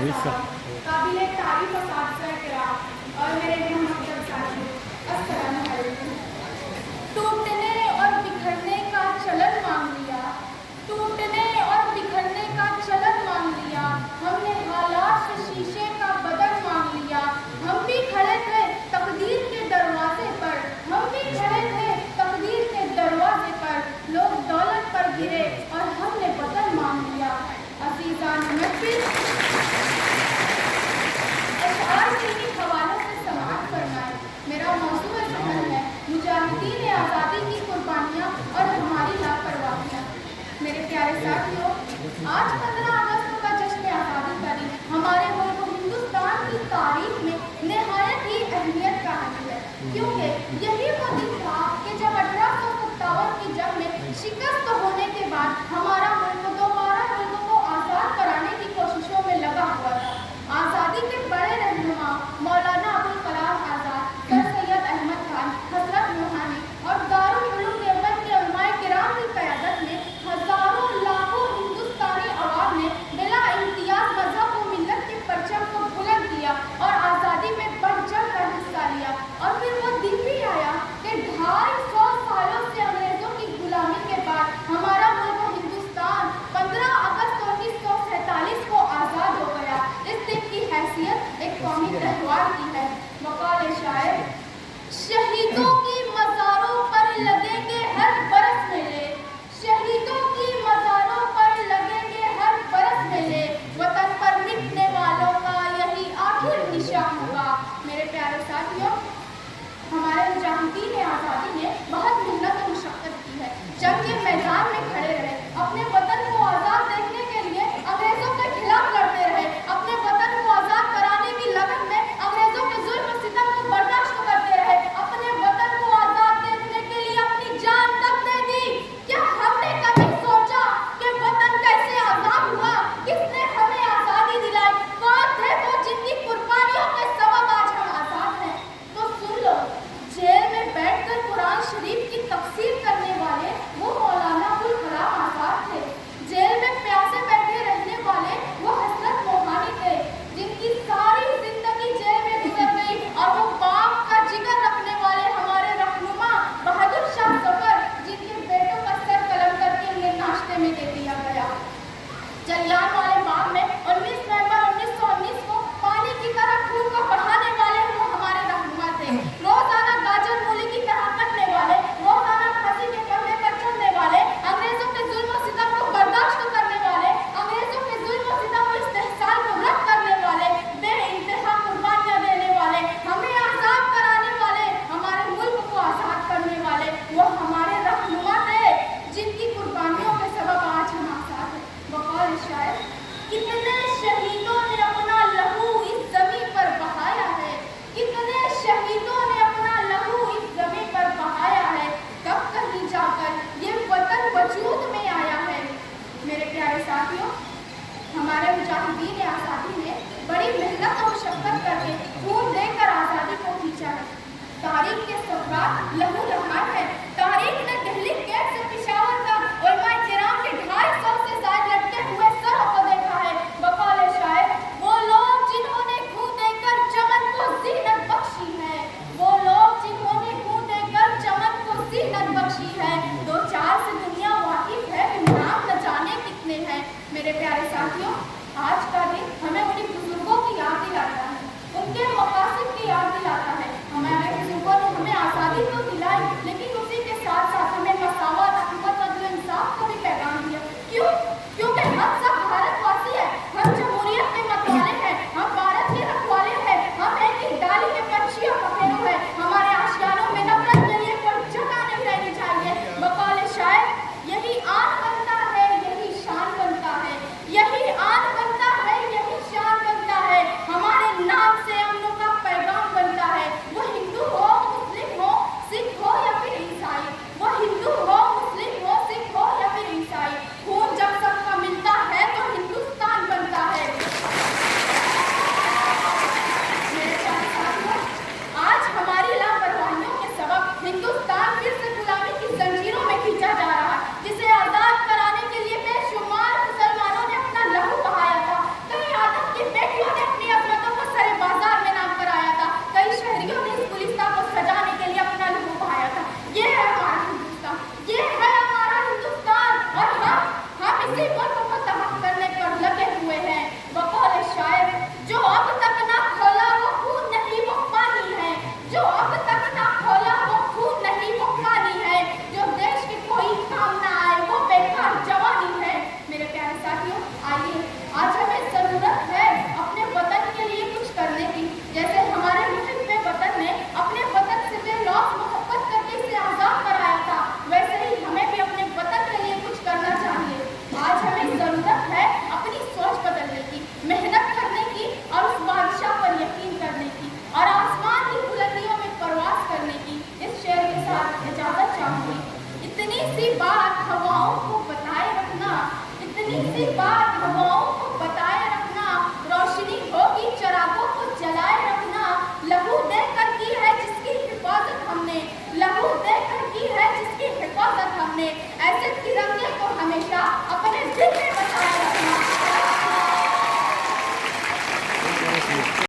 قابل تعریف اساتذہ کرام اور میرے محترم ساتھیوں، السلام علیکم۔ ٹوٹنے اور بکھرنے کا چلن مان لیا، ٹوٹنے اور بکھرنے کا چلن مان لیا، ہم نے حالات سے شیشے کا بدن مان لیا۔ ہم بھی کھڑے تھے تقدیر کے دروازے پر، ہم بھی کھڑے تھے تقدیر کے دروازے پر، لوگ دولت پر گرے اور ہم نے وطن مان لیا۔ عزیزان محفل، اشعار کی حوالوں سے سماعت فرمائیں۔ میرا موضوع ذہن ہے مجاہدین آزادی کی قربانیاں اور ہماری لاپرواہیاں۔ میرے پیارے ساتھیوں، آج 15 اگست کا جشن آزادی کا دن ہمارے ملک ہندوستان کی تاریخ میں نہایت ہی اہمیت کا حامل ہے، کیونکہ یہی وہ دن تھا کہ جب 1857 کی جنگ میں شکست ہونے کے بعد ہمارا ملک دوبارہ ملک کو آزاد کرانے کی کوششوں میں لگا ہوا تھا۔ آزادی کے بڑے رہنما مولانا ابوالکلام آزاد، سر سید احمد خان، حضرت موہانی اور دارالعلوم دیوبند کے علماء کرام کی قیادت میں ہزاروں لاکھوں ہندوستانی عوام نے بلا امتیاز مذہب و ملت کے پرچم کو بلند کیا اور آزادی میں بڑھ چڑھ کر حصہ لیا۔ اور پھر وہ دن بھی آیا کہ 250 سالوں سے انگریزوں کی غلامی کے بعد ہمارا ملک ہندوستان 15 اگست 1947 کو آزاد ہو گیا۔ اس دن کی حیثیت ایک قومی تہوار کی ہے۔ وقال شاعر، شہیدوں کی مزاروں پر لگیں گے ہر برس میلے، شہیدوں کی مزاروں پر لگیں گے ہر برس میلے، وطن پر مٹنے والوں کا یہی آخر نشان ہوگا۔ میرے پیارے ساتھیوں، ہمارے مجاہدین آزادی نے بہت محنت و مشقت کی ہے، جنگ کے میدان میں کھڑے رہے، اپنے وطن کو آزاد دیکھنے کے لیے انگریزوں کے خلاف لڑتے رہے، اپنے وطن کو آزاد کرانے کی لگن میں انگریزوں کے ظلم و ستم کو برداشت کرتے رہے، اپنے وطن کو آزاد دیکھنے کے لیے اپنی جان تک دے دی۔ کیا ہم نے کبھی سوچا کہ وطن کیسے آزاد ہوا؟ کس نے ہمیں آزادی دلائی؟ کون تھے وہ جن کی قربانیوں کے سبب آج ہم آزاد ہیں؟ تو سن لو، جیل میں بیٹھ کر قرآن شریف کی تفسیر کرنے والے وہ مولانا ابوالکلام آزاد تھے، جیل میں پیاسے بیٹھے رہنے والے وہ حضرت موہانی تھے، جن کی ساری زندگی جیل میں گزر گئی، اور وہ باپ کا جگر رکھنے والے ہمارے رہنما بہادر شاہ ظفر، جن کے بیٹوں کا سر قلم کر کے انہیں ناشتے میں دے دیا گیا۔ جلیان والے باغ میں 19 نومبر 1919 کو پانی کی طرح خون کو بہانے والے وہ ہمارے رہنما تھے، روزانہ گاجر مولی کی طرح کٹنے والے، روزانہ پھانسی کے پھندے پر چڑھنے والے، انگریزوں کے ظلم و ستم کو برداشت کرنے والے، انگریزوں کے ظلم و ستم و استحصال کو رد کرنے والے، بے انتہا قربانیاں دینے والے، ہمیں آزاد کرانے والے، ہمارے ملک کو آزاد کرنے والے وہ ہمارے رہنما تھے، جن کی قربانیوں کے سبب آج ہم آزاد ہیں۔ وقال شاعر، کتنے شہیدوں نے اپنا لہو اس زمین پر بہایا ہے، کتنے شہیدوں نے اپنا لہو اس زمین پر بہایا ہے، تب کہیں جا کر یہ وطن وجود میں آیا ہے۔ میرے پیارے ساتھیوں، ہمارے مجاہدین آزادی نے بڑی محنت اور مشقت کر کے خون دے کر آزادی کو کھینچا ہے۔ تاریخ کے صفحات لہو لہان ہے۔ تاریخ نے دہلی گیٹ سے پشاور تک علماء کرام کے 250 سے زائد لٹکے ہوئے سروں کو دیکھا ہے۔ وقال شاعر، وہ لوگ جنہوں نے خون دے کر چمن کو زینت بخشی ہے، وہ لوگ جنہوں نے خون دے کر چمن کو زینت بخشی ہے، دو چار سے دنیا واقف ہے، نام نہ جانے کتنے ہیں۔ میرے پیارے ساتھیوں، آج کا دن ہمیں